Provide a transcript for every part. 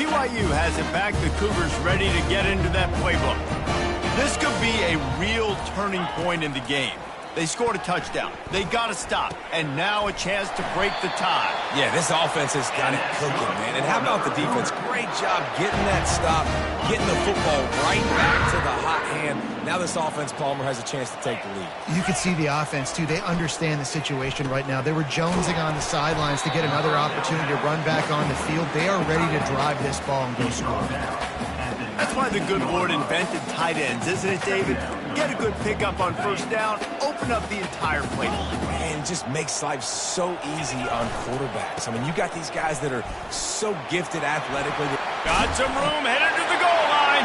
BYU has it back. The Cougars ready to get into that playbook. This could be a real turning point in the game. They scored a touchdown. They got to stop. And now a chance to break the tie. Yeah, this offense has got it cooking, man. And how about the defense? Great job getting that stop, getting the football right back to the hot hand. Now this offense, Palmer, has a chance to take the lead. You can see the offense, too. They understand the situation right now. They were jonesing on the sidelines to get another opportunity to run back on the field. They are ready to drive this ball and go score. That's why the good Lord invented tight ends, isn't it, David? Get a good pickup on first down, open up the entire plate. Man, it just makes life so easy on quarterbacks. I mean, you got these guys that are so gifted athletically. Got some room, headed to the goal line,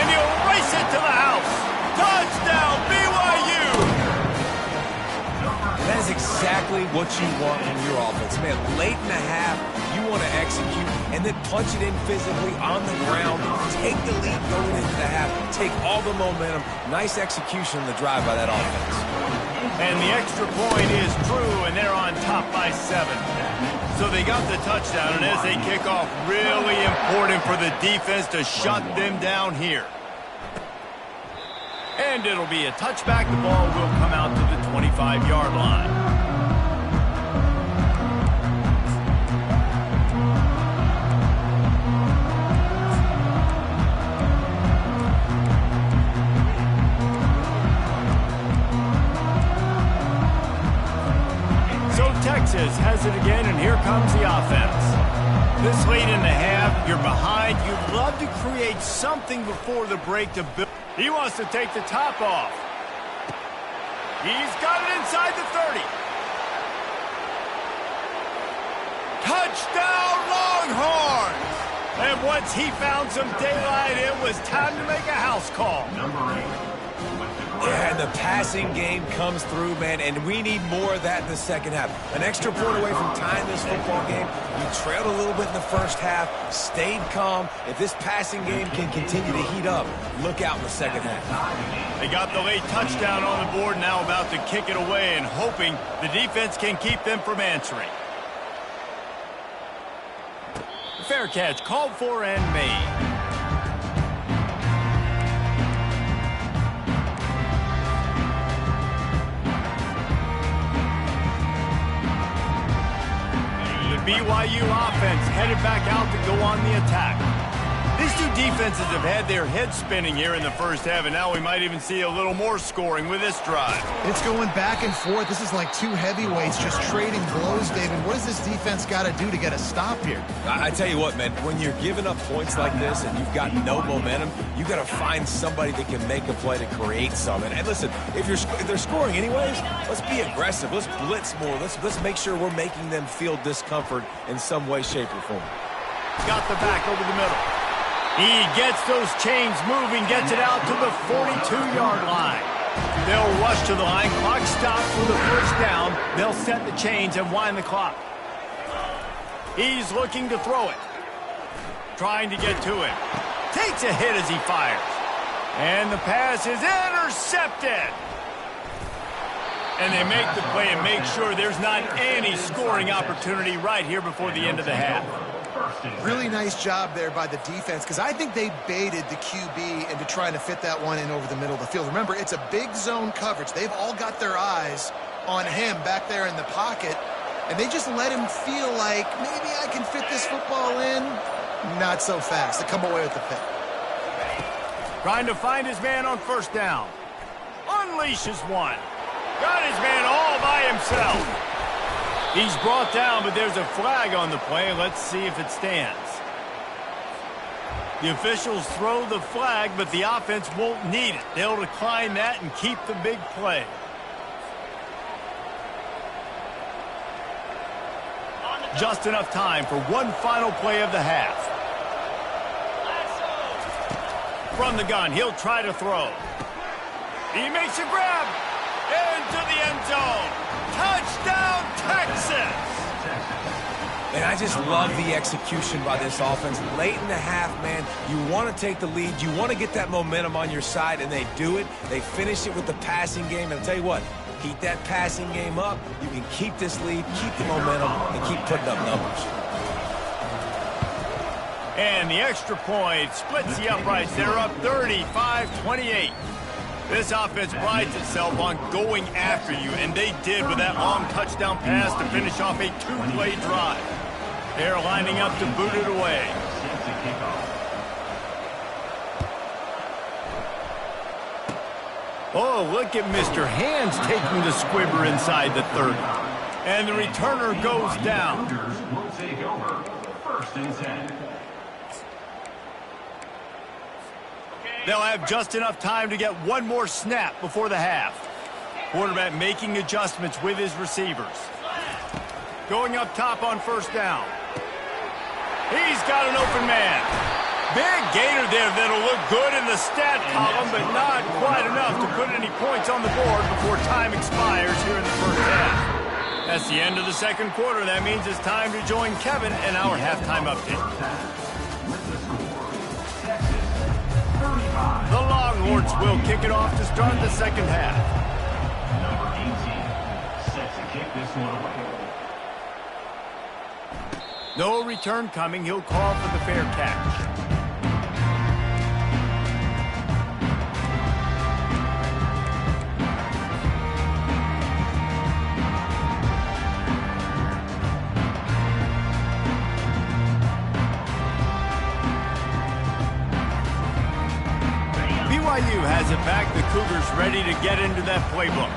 and he'll race it to the house. Touchdown, BYU! That is exactly what you want from your offense. Man, late in the half, you want to execute and then punch it in physically on the ground, take the lead going into the half, take all the momentum. Nice execution on the drive by that offense. And the extra point is true, and they're on top by 7. So they got the touchdown, and as they kick off, really important for the defense to shut them down here. And it'll be a touchback. The ball will come out to the 25-yard line. So Texas has it again, and here comes the offense. This late in the half, you're behind. You'd love to create something before the break to build. He wants to take the top off. He's got it inside the 30. Touchdown, Longhorns! And once he found some daylight, it was time to make a house call. Yeah, and the passing game comes through, man, and we need more of that in the second half. An extra point away from tying this football game. You trailed a little bit in the first half, stayed calm. If this passing game can continue to heat up, look out in the second half. They got the late touchdown on the board, now about to kick it away and hoping the defense can keep them from answering. Fair catch, called for and made. BYU offense headed back out to go on the attack. These two defenses have had their heads spinning here in the first half, and now we might even see a little more scoring with this drive. It's going back and forth. This is like two heavyweights just trading blows, David. What does this defense got to do to get a stop here? I tell you what, man, when you're giving up points like this and you've got no momentum, you got to find somebody that can make a play to create some. And listen, if they're scoring anyways, let's be aggressive. Let's blitz more. Let's make sure we're making them feel discomfort in some way, shape, or form. Got the back over the middle. He gets those chains moving, gets it out to the 42-yard line. They'll rush to the line. Clock stops for the first down. They'll set the chains and wind the clock. He's looking to throw it. Trying to get to it. Takes a hit as he fires. And the pass is intercepted. And they make the play and make sure there's not any scoring opportunity right here before the end of the half. Really nice job there by the defense, because I think they baited the QB into trying to fit that one in over the middle of the field. Remember, it's a big zone coverage. They've all got their eyes on him back there in the pocket, and they just let him feel like maybe I can fit this football in. Not so fast. To come away with the pick. Trying to find his man on first down. Unleashes one. Got his man all by himself. He's brought down, but there's a flag on the play. Let's see if it stands. The officials throw the flag, but the offense won't need it. They'll decline that and keep the big play. Just enough time for one final play of the half. From the gun, he'll try to throw. He makes a grab. Into the end zone. Touchdown, Texas! And I just love the execution by this offense. Late in the half, man, you want to take the lead. You want to get that momentum on your side, and they do it. They finish it with the passing game. And I'll tell you what, keep that passing game up. You can keep this lead, keep the momentum, and keep putting up numbers. And the extra point splits the uprights. They're up 35-28. This offense prides itself on going after you, and they did with that long touchdown pass to finish off a two-play drive. They're lining up to boot it away. Oh, look at Mr. Hands taking the squibber inside the 30. And the returner goes down. Will take over. First and 10. They'll have just enough time to get one more snap before the half. Quarterback making adjustments with his receivers. Going up top on first down. He's got an open man. Big gainer there that'll look good in the stat column, but not quite enough to put any points on the board before time expires here in the first half. That's the end of the second quarter. That means it's time to join Kevin in our halftime update. The Longhorns will kick it off to start the second half. Number 18 set to kick this one away. No return coming. He'll call for the fair catch. BYU has it back. The Cougars ready to get into that playbook.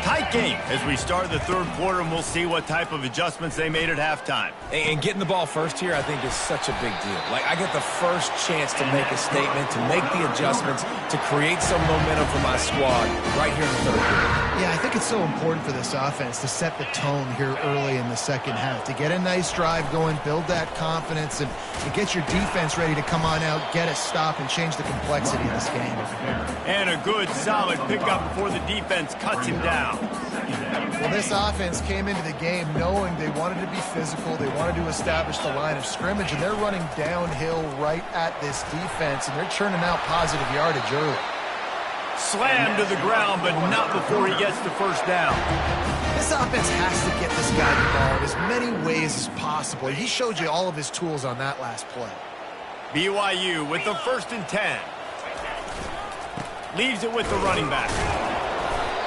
Tight game as we start the third quarter, and we'll see what type of adjustments they made at halftime. And getting the ball first here, I think, is such a big deal. Like, I get the first chance to make a statement, to make the adjustments, to create some momentum for my squad right here in the third quarter. Yeah, I think it's so important for this offense to set the tone here early in the second half, to get a nice drive going, build that confidence, and get your defense ready to come on out, get a stop, and change the complexity of this game. And a good, solid pickup before the defense cuts him down. Well, this offense came into the game knowing they wanted to be physical, they wanted to establish the line of scrimmage, and they're running downhill right at this defense, and they're churning out positive yardage early. Slammed to the ground, but not before he gets the first down. This offense has to get this guy the ball in as many ways as possible. He showed you all of his tools on that last play. BYU with the 1st and 10. Leaves it with the running back.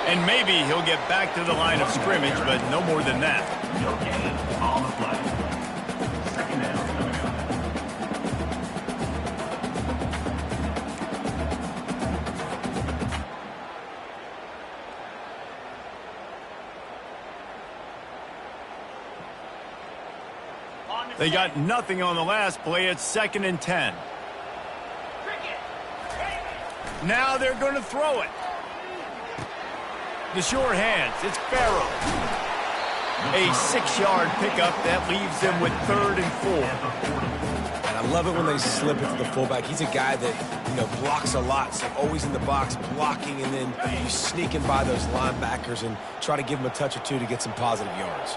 And maybe he'll get back to the line of scrimmage, but no more than that. No gain on the play. Second down coming up. They got nothing on the last play. It's 2nd and 10. Now they're going to throw it. The sure hands. It's Farrell. A 6-yard pickup that leaves them with 3rd and 4. And I love it when they slip it to the fullback. He's a guy that, blocks a lot, so always in the box blocking, and then you sneak in by those linebackers and try to give him a touch or two to get some positive yards.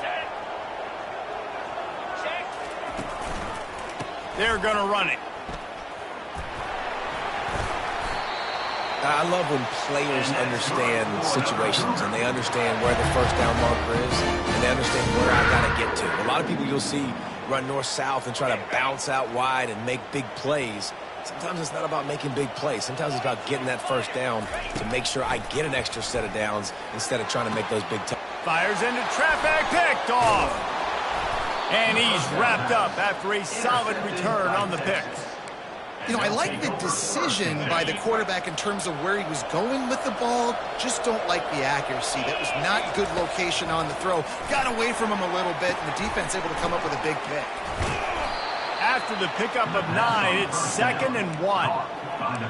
They're going to run it. I love when players understand situations and they understand where the first down marker is and they understand where I got to get to. A lot of people you'll see run north-south and try to bounce out wide and make big plays. Sometimes it's not about making big plays. Sometimes it's about getting that first down to make sure I get an extra set of downs instead of trying to make those big Fires into traffic, picked off. And he's wrapped up after a solid return on the pick. I like the decision by the quarterback in terms of where he was going with the ball. Just don't like the accuracy. That was not good location on the throw. Got away from him a little bit, and the defense able to come up with a big pick. After the pickup of 9, it's 2nd and 1.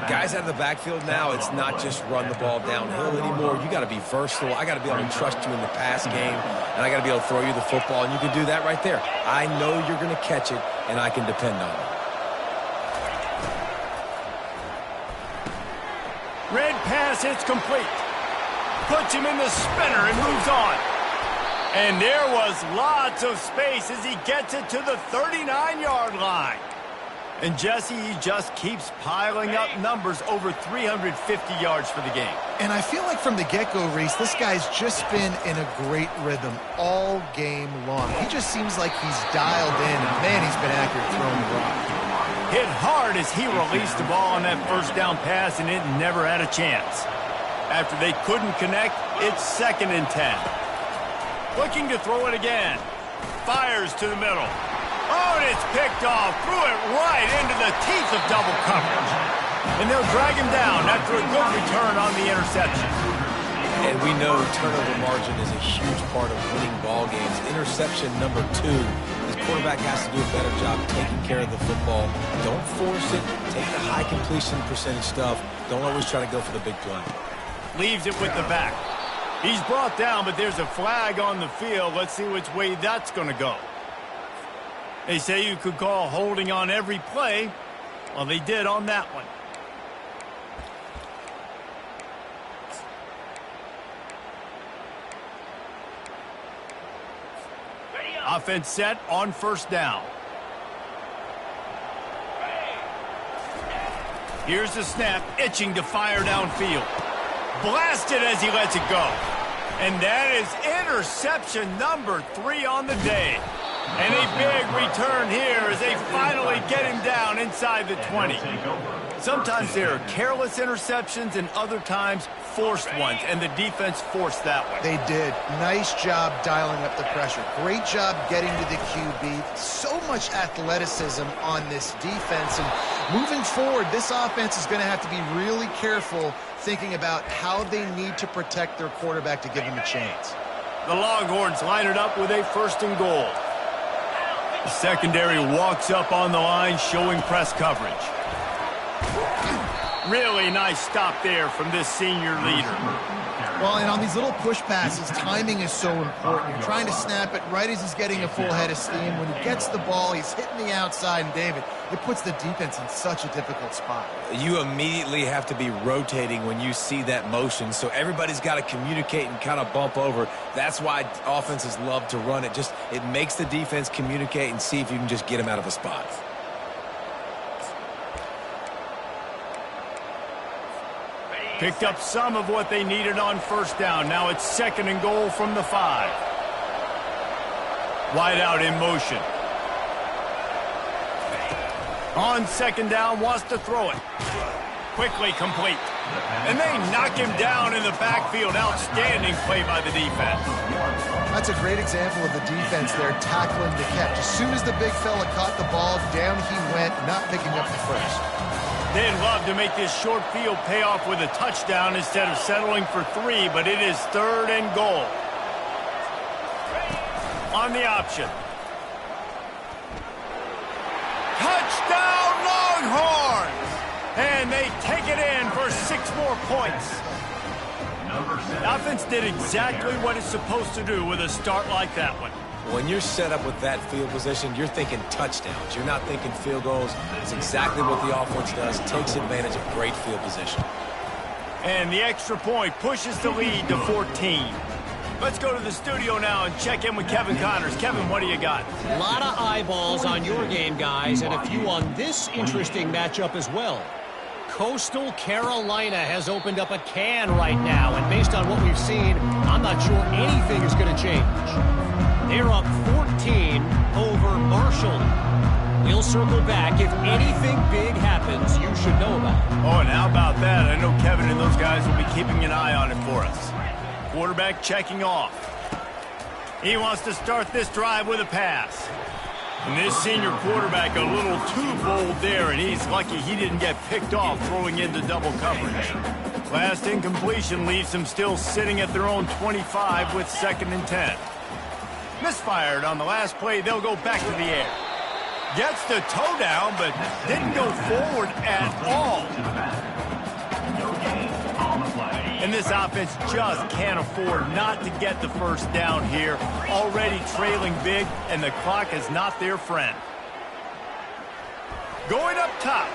Guys out of the backfield now, it's not just run the ball downhill anymore. You got to be versatile. I got to be able to trust you in the pass game, and I got to be able to throw you the football, and you can do that right there. I know you're going to catch it, and I can depend on it. Red pass, it's complete. Puts him in the spinner and moves on. And there was lots of space as he gets it to the 39-yard line. And Jesse, he just keeps piling up numbers over 350 yards for the game. And I feel like from the get-go, Reese, this guy's just been in a great rhythm all game long. He just seems like he's dialed in, and man, he's been accurate throwing the rock. hit hard as he released the ball on that first down pass, and it never had a chance. After they couldn't connect, it's 2nd and 10. Looking to throw it again. Fires to the middle. Oh, and it's picked off. Threw it right into the teeth of double coverage. And they'll drag him down after a good return on the interception. And we know turnover margin is a huge part of winning ball games. Interception number 2. This quarterback has to do a better job taking care of the football. Don't force it. Take the high completion percentage stuff. Don't always try to go for the big play. Leaves it with the back. He's brought down, but there's a flag on the field. Let's see which way that's going to go. They say you could call holding on every play. Well, they did on that one. Offense set on 1st down. Here's the snap, itching to fire downfield. Blasted as he lets it go. And that is interception number 3 on the day. And a big return here as they finally get him down inside the 20. Sometimes there are careless interceptions and other times forced ones, and the defense forced that one. They did. Nice job dialing up the pressure. Great job getting to the QB. So much athleticism on this defense. And moving forward, this offense is going to have to be really careful thinking about how they need to protect their quarterback to give him a chance. The Longhorns line it up with a 1st and goal. The secondary walks up on the line, showing press coverage. Really nice stop there from this senior leader. Well, and on these little push passes, timing is so important. You're trying to snap it right as he's getting a full head of steam. When he gets the ball, he's hitting the outside, and David, it puts the defense in such a difficult spot. You immediately have to be rotating when you see that motion, so everybody's got to communicate and kind of bump over. That's why offenses love to run it. It makes the defense communicate and see if you can just get them out of a spot. Picked up some of what they needed on 1st down. Now it's 2nd and goal from the 5. Wide out in motion. On 2nd down, wants to throw it. Quickly complete. And they knock him down in the backfield. Outstanding play by the defense. That's a great example of the defense there tackling the catch. As soon as the big fella caught the ball, down he went, not picking up the first. They'd love to make this short field pay off with a touchdown instead of settling for 3, but it is 3rd and goal. On the option. Touchdown Longhorns! And they take it in for 6 more points. The offense did exactly what it's supposed to do with a start like that one. When you're set up with that field position, you're thinking touchdowns. You're not thinking field goals. It's exactly what the offense does. Takes advantage of great field position. And the extra point pushes the lead to 14. Let's go to the studio now and check in with Kevin Connors. Kevin, what do you got? A lot of eyeballs on your game, guys, and a few on this interesting matchup as well. Coastal Carolina has opened up a can right now, and based on what we've seen, I'm not sure anything is going to change. They're up 14 over Marshall. We'll circle back. If anything big happens, you should know about it. Oh, and how about that? I know Kevin and those guys will be keeping an eye on it for us. Quarterback checking off. He wants to start this drive with a pass. And this senior quarterback a little too bold there, and he's lucky he didn't get picked off throwing into double coverage. Last incompletion leaves them still sitting at their own 25 with 2nd and 10. Misfired on the last play. They'll go back to the air. Gets the toe down, but didn't go forward at all. And this offense just can't afford not to get the 1st down here. Already trailing big, and the clock is not their friend. Going up top.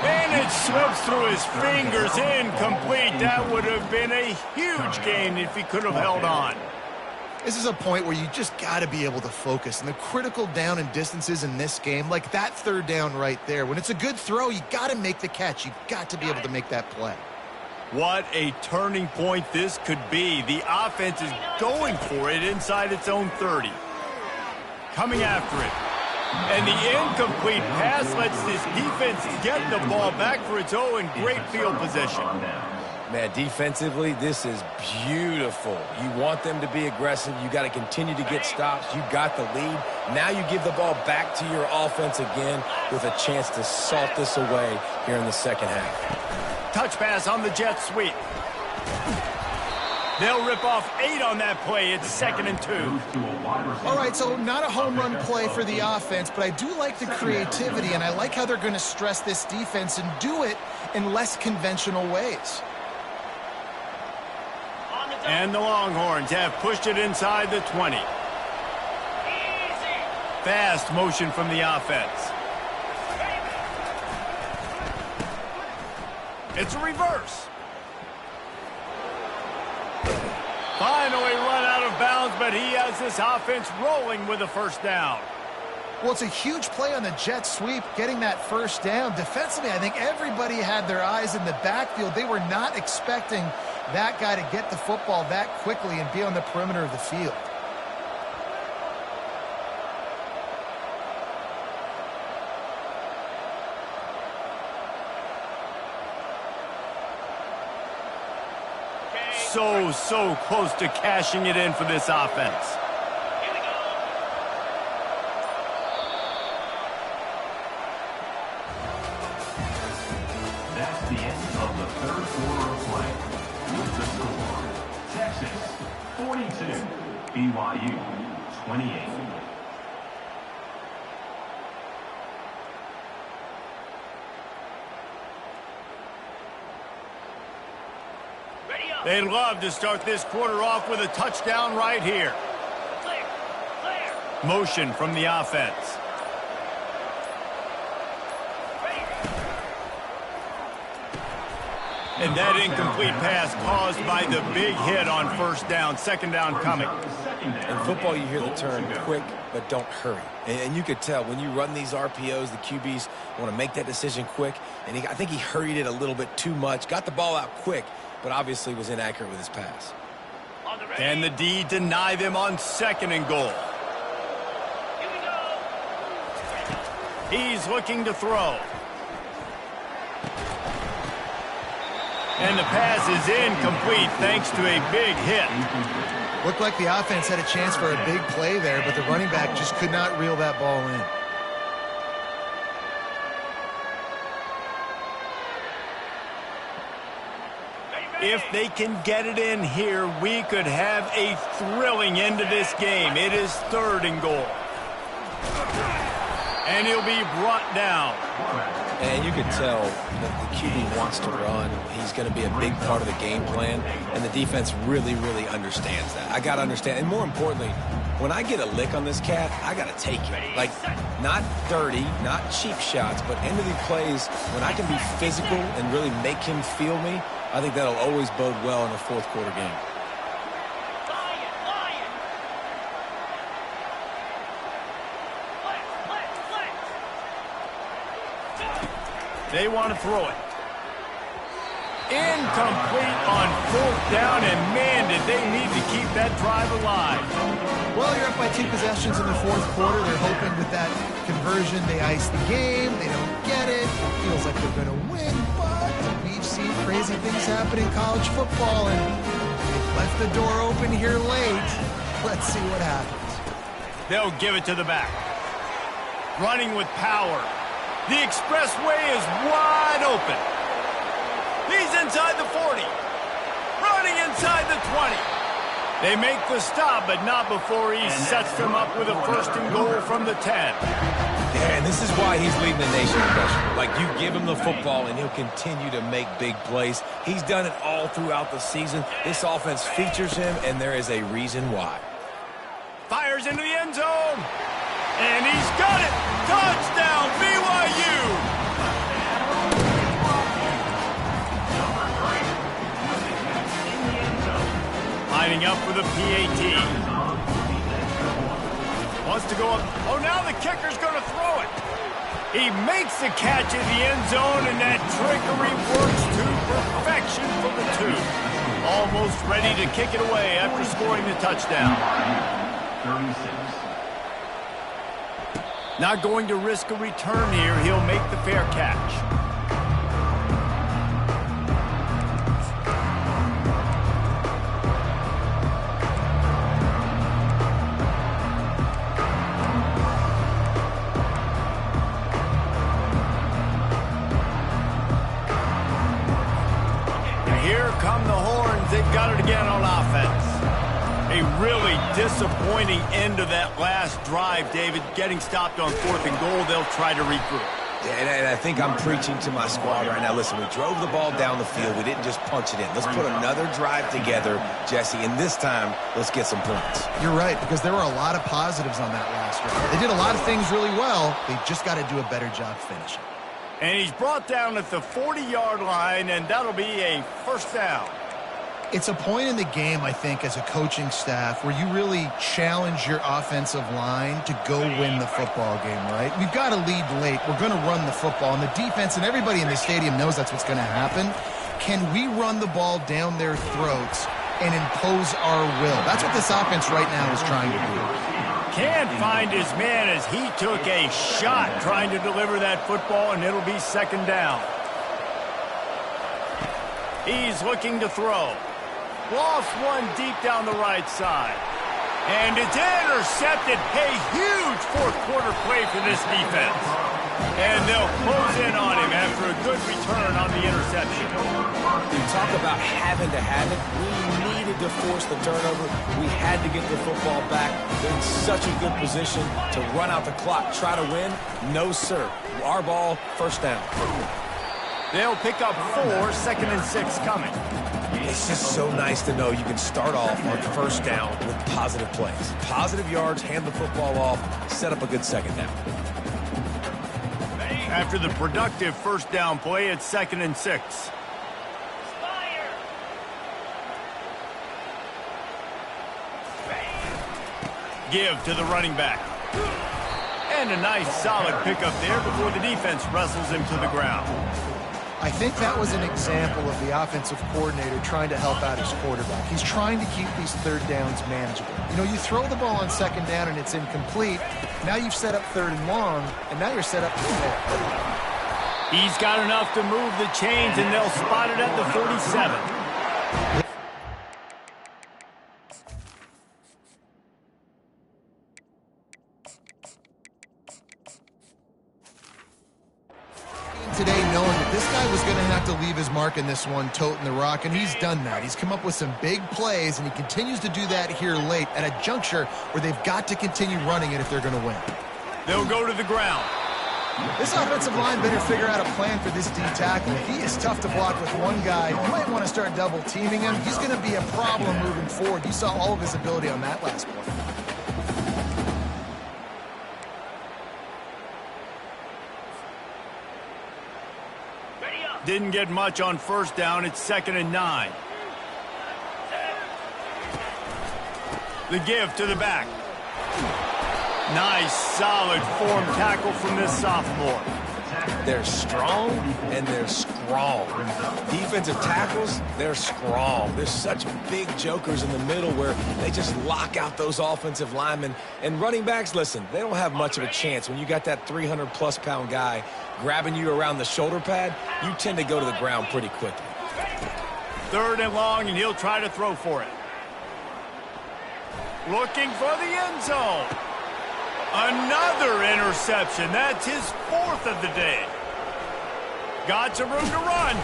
And it slips through his fingers, incomplete. That would have been a huge gain if he could have held on. This is a point where you just got to be able to focus. And the critical down and distances in this game, like that 3rd down right there, when it's a good throw, you got to make the catch. You got to be able to make that play. What a turning point this could be. The offense is going for it inside its own 30. Coming after it. And the incomplete pass lets this defense get the ball back for its own great field position. Man, defensively, this is beautiful. You want them to be aggressive. You got to continue to get stops. You got the lead. Now you give the ball back to your offense again with a chance to salt this away here in the second half. Touch pass on the jet sweep. They'll rip off 8 on that play. It's 2nd and 2. All right, so not a home run play for the offense, but I do like the creativity, and I like how they're going to stress this defense and do it in less conventional ways. And the Longhorns have pushed it inside the 20. Fast motion from the offense. It's a reverse. Finally run out of bounds, but he has this offense rolling with a first down. Well, it's a huge play on the jet sweep, getting that first down. Defensively, I think everybody had their eyes in the backfield. They were not expecting that guy to get the football that quickly and be on the perimeter of the field. So close to cashing it in for this offense. Here we go. That's the end of the third quarter of play. With the score, Texas 42, BYU 28. They'd love to start this quarter off with a touchdown right here. Clear, clear. Motion from the offense. And that incomplete pass caused by the big hit on first down. Second down coming. In football, you hear the term quick, but don't hurry. And you could tell when you run these RPOs, the QBs want to make that decision quick. And I think he hurried it a little bit too much. Got the ball out quick, but obviously was inaccurate with his pass. Can the D deny them on 2nd and goal? Here we go. He's looking to throw. And the pass is incomplete thanks to a big hit. Looked like the offense had a chance for a big play there, but the running back just could not reel that ball in. If they can get it in here, we could have a thrilling end to this game. It is 3rd and goal. And he'll be brought down. And you can tell that the QB wants to run. He's going to be a big part of the game plan, and the defense really, really understands that. I got to understand, and more importantly, when I get a lick on this cat, I got to take it. Like, not dirty, not cheap shots, but end of the plays, when I can be physical and really make him feel me, I think that'll always bode well in a fourth quarter game. They want to throw it. Incomplete on 4th down, and man, did they need to keep that drive alive. Well, you're up by 2 possessions in the 4th quarter. They're hoping with that conversion they ice the game. They don't get it. Feels like they're going to win, but we've seen crazy things happen in college football, and they've left the door open here late. Let's see what happens. They'll give it to the back. Running with power. The expressway is wide open. He's inside the 40. Running inside the 20. They make the stop, but not before he sets them up with a 1st and goal from the 10. Yeah, and this is why he's leading the nation in rushing. Like, you give him the football, and he'll continue to make big plays. He's done it all throughout the season. This offense features him, and there is a reason why. Fires into the end zone. And he's got it. Touchdown, BYU. Lining up for the PAT. Wants to go up. Oh, now the kicker's going to throw it. He makes the catch in the end zone, and that trickery works to perfection for the 2. Almost ready to kick it away after scoring the touchdown. 36. Not going to risk a return here. He'll make the fair catch. And here come the horns. They've got it again on offense. A really disappointing end of that last drive, David. Getting stopped on 4th and goal, they'll try to regroup. Yeah, and I think I'm preaching to my squad right now. Listen, we drove the ball down the field. We didn't just punch it in. Let's put another drive together, Jesse, and this time, let's get some points. You're right, because there were a lot of positives on that last drive. They did a lot of things really well. They just got to do a better job finishing. And he's brought down at the 40-yard line, and that'll be a first down. It's a point in the game, I think, as a coaching staff where you really challenge your offensive line to go win the football game, right? We've got to lead late. We're going to run the football. And the defense and everybody in the stadium knows that's what's going to happen. Can we run the ball down their throats and impose our will? That's what this offense right now is trying to do. Can't find his man as he took a shot trying to deliver that football, and it'll be second down. He's looking to throw. Lost one deep down the right side. And it's intercepted. A huge fourth-quarter play for this defense. And they'll close in on him after a good return on the interception. You talk about having to have it. We needed to force the turnover. We had to get the football back. They're in such a good position to run out the clock, try to win. No, sir. Our ball, first down. They'll pick up 4, 2nd and 6 coming. It's just so nice to know you can start off on first down with positive plays. Positive yards, hand the football off, set up a good second down. After the productive first down play, it's 2nd and 6. Give to the running back. And a nice solid pickup there before the defense wrestles him to the ground. I think that was an example of the offensive coordinator trying to help out his quarterback. He's trying to keep these third downs manageable. You know, you throw the ball on second down and it's incomplete. Now you've set up 3rd and long, and now you're set up to score. He's got enough to move the chains, and they'll spot it at the 47. Today, knowing that this guy was going to have to leave his mark in this one, toting the rock, and he's done that. He's come up with some big plays, and he continues to do that here late at a juncture where they've got to continue running it if they're going to win. They'll go to the ground. This offensive line better figure out a plan for this D tackle. He is tough to block with one guy. You might want to start double teaming him. He's going to be a problem moving forward. You saw all of his ability on that last play. Didn't get much on first down. It's 2nd and 9. The give to the back. Nice, solid form tackle from this sophomore. They're strong and they're strong. Defensive tackles, they're strong. There's such big jokers in the middle where they just lock out those offensive linemen. And running backs, listen, they don't have much of a chance. When you got that 300-plus pound guy grabbing you around the shoulder pad, you tend to go to the ground pretty quickly. 3rd and long, and he'll try to throw for it. Looking for the end zone. Another interception. That's his 4th of the day. Got some room to run.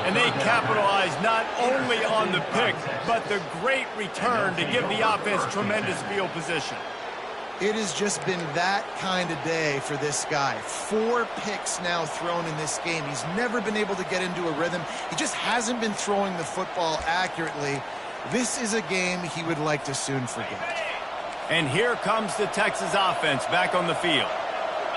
And they capitalize not only on the pick, but the great return to give the offense tremendous field position. It has just been that kind of day for this guy. 4 picks now thrown in this game. He's never been able to get into a rhythm. He just hasn't been throwing the football accurately. This is a game he would like to soon forget. And here comes the Texas offense back on the field.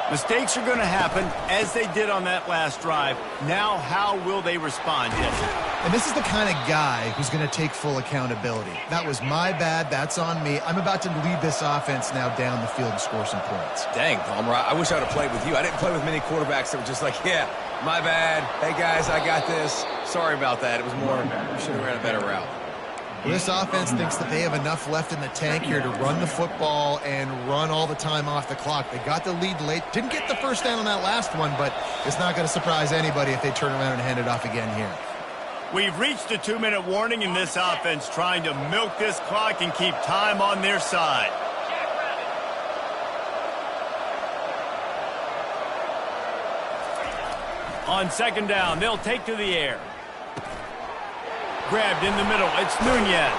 Mistakes are going to happen, as they did on that last drive. Now, how will they respond, Jesse? And this is the kind of guy who's going to take full accountability. That was my bad. That's on me. I'm about to lead this offense now down the field and score some points. Dang, Palmer, I wish I would have played with you. I didn't play with many quarterbacks that were just like, yeah, my bad. Hey, guys, I got this. Sorry about that. It was more, we should have ran a better route. Well, this offense thinks that they have enough left in the tank here to run the football and run all the time off the clock. They got the lead late. Didn't get the first down on that last one, but it's not going to surprise anybody if they turn around and hand it off again here. We've reached a 2-minute warning in this offense, trying to milk this clock and keep time on their side. On second down, they'll take to the air. Grabbed in the middle, it's Nunez.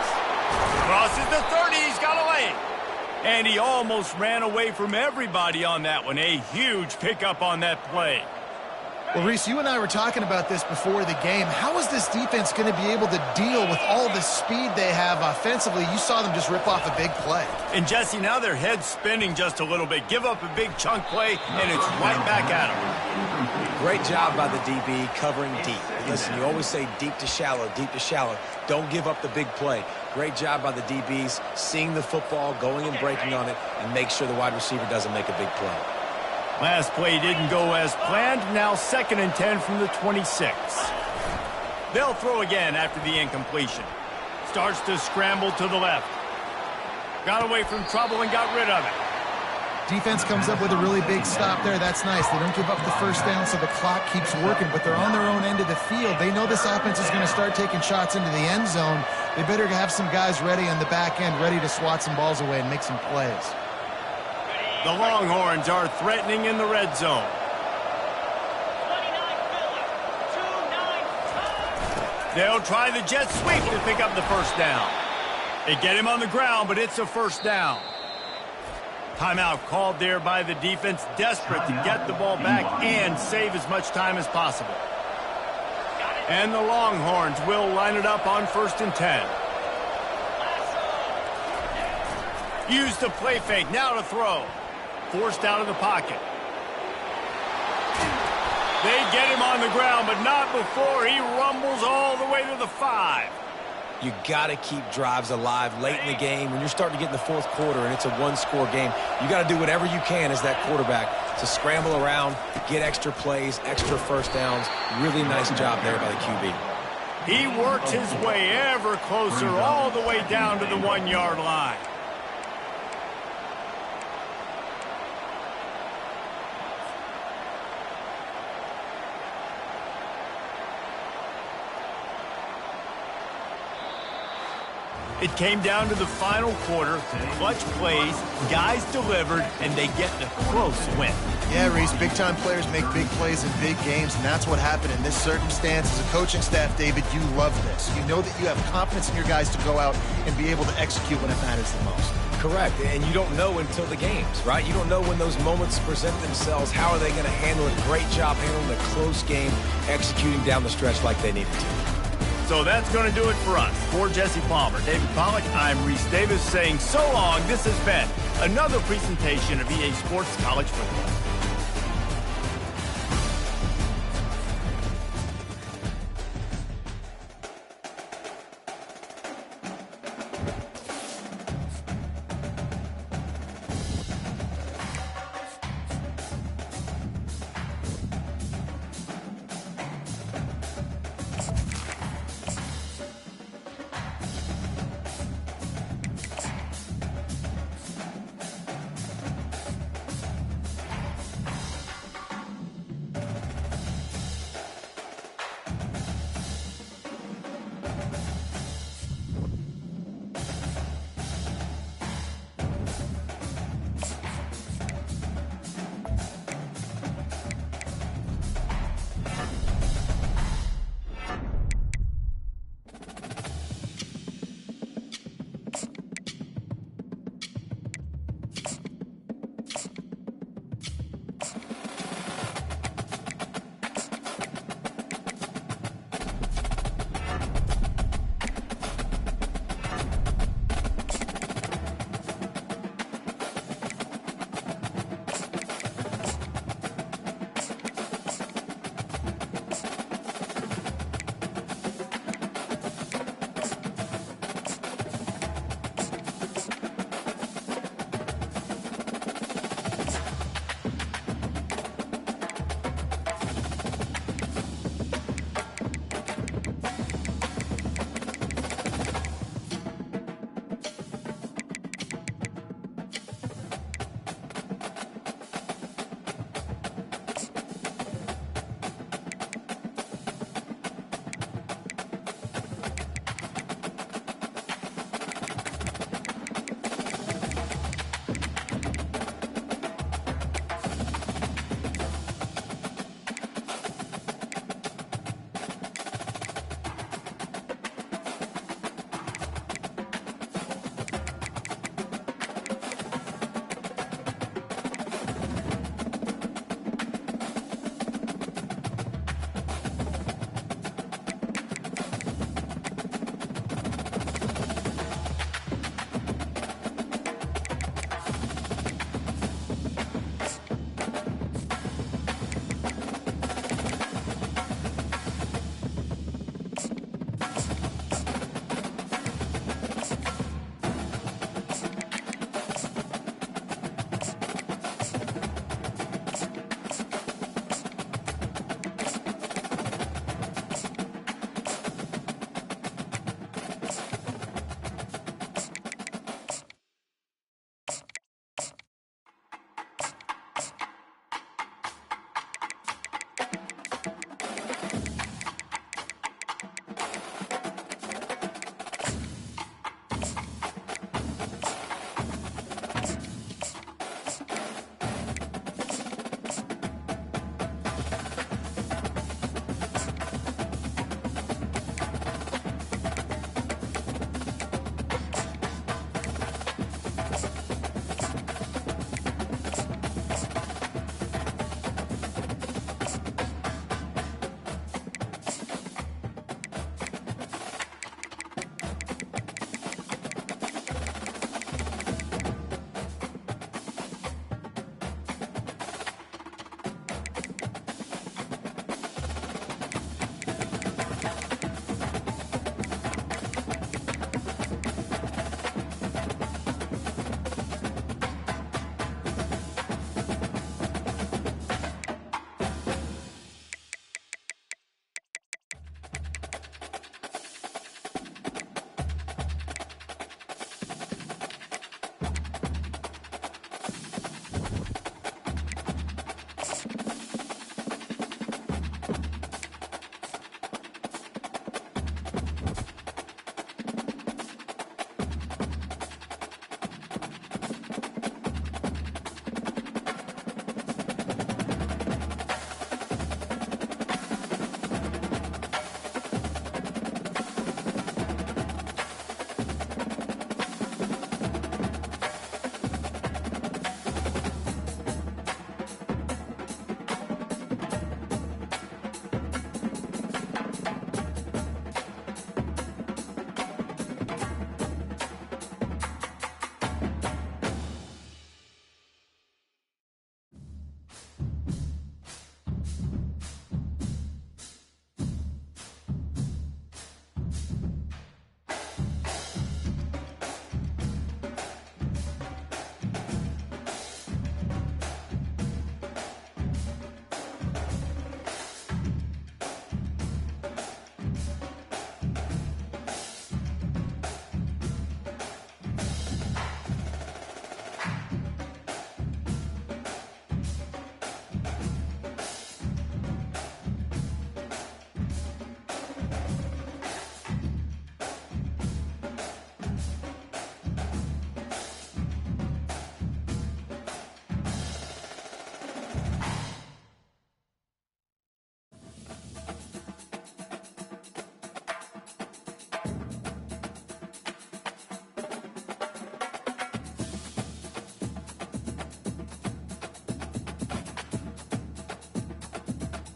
Crosses the 30, he's got a lane. And he almost ran away from everybody on that one. A huge pickup on that play. Well, Reese, you and I were talking about this before the game. How is this defense going to be able to deal with all the speed they have offensively? You saw them just rip off a big play. And, Jesse, now their head's spinning just a little bit. Give up a big chunk play, and it's right back at them. Great job by the DB covering deep. Listen, you always say deep to shallow, deep to shallow. Don't give up the big play. Great job by the DBs, seeing the football, going and breaking on it, and make sure the wide receiver doesn't make a big play. Last play didn't go as planned. Now 2nd and 10 from the 26. They'll throw again after the incompletion. Starts to scramble to the left. Got away from trouble and got rid of it. Defense comes up with a really big stop there. That's nice. They don't give up the first down, so the clock keeps working, but they're on their own end of the field. They know this offense is going to start taking shots into the end zone. They better have some guys ready on the back end, ready to swat some balls away and make some plays. The Longhorns are threatening in the red zone. They'll try the jet sweep to pick up the first down. They get him on the ground, but it's a first down. Timeout called there by the defense, desperate to get the ball back and save as much time as possible. And the Longhorns will line it up on 1st and 10. Use the play fake, now to throw. Forced out of the pocket. They get him on the ground, but not before he rumbles all the way to the 5. You got to keep drives alive late in the game. When you're starting to get in the 4th quarter and it's a one-score game, you got to do whatever you can as that quarterback to scramble around, get extra plays, extra first downs. Really nice job there by the QB. He works his way ever closer all the way down to the 1-yard line. It came down to the final quarter, clutch plays, guys delivered, and they get the close win. Yeah, Reese, big-time players make big plays in big games, and that's what happened in this circumstance. As a coaching staff, David, you love this. You know that you have confidence in your guys to go out and be able to execute when it matters the most. Correct, and you don't know until the games, right? You don't know when those moments present themselves. How are they going to handle it? Great job handling a close game, executing down the stretch like they needed to. So that's going to do it for us. For Jesse Palmer, David Pollack, I'm Reese Davis saying so long. This has been another presentation of EA Sports College Football.